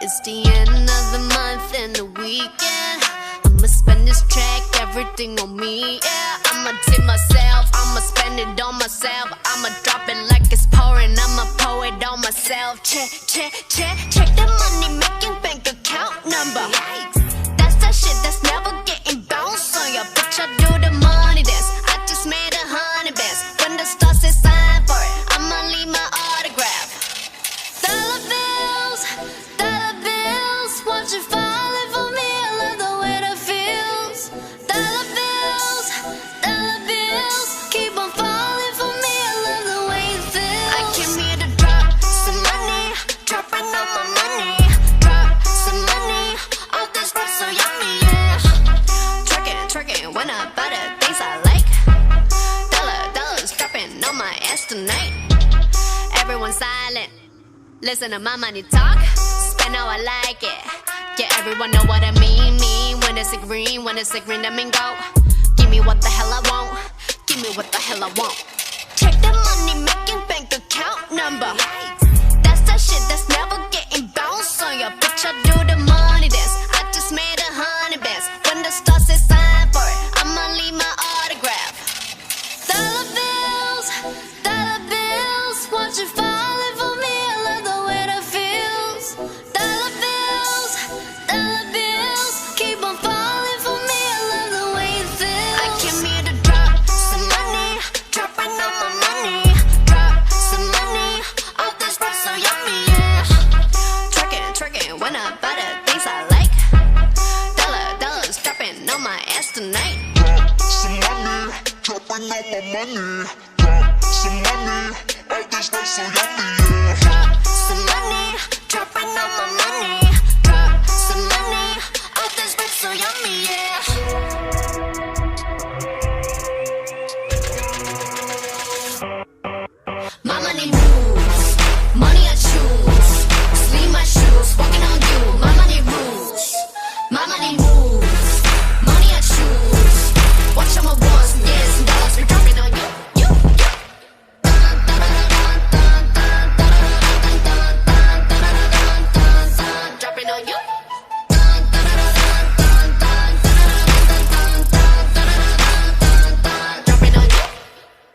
It's the end of the month and the weekend. I'ma spend this track, everything on me, yeah. I'ma tip myself, I'ma spend it on myself. I'ma drop it like it's pouring, I'ma pour it on myself. Check the money making bank account number. That's that shit that's never getting bounced on your bitch. I do the money dance, I just made 100 bands. When the stars say sign for it, I'ma leave my autograph. Dollar bills, watch it falling for me. I love the way that feels. Dollar bills, keep on falling for me. I love the way it feels. I came here to drop some money, dropping all my money. Drop some money, all this stuff so yummy, yeah. Twerking when I buy the things I like. Dollars dropping on my ass tonight. Everyone silent, listen to my money talk. Spend how I like it. Yeah, everyone know what I mean. When it's a green, that mean go. Give me what the hell I want. Give me what the hell I want. Check the money making bank account number. That's that shit that's never getting bounced on your bitch. I do the money dance, I just made 100 bands. When the stars say sign for it, I'ma leave my autograph. Dollar bills, watch it falling for me. I love the way that feels. Dollar bills, keep on falling for me. I love the way it feels. I came here to drop some money, dropping all my money. Drop some money, all this stuff so yummy, yeah. Twerking when I buy the things I like. Dollars dropping on my ass tonight. Drop some money, dropping all my money. Drop some money, all this stuff so yummy, yeah. Drop some money, dropping all my money. Drop some money, all this stuff so yummy, yeah.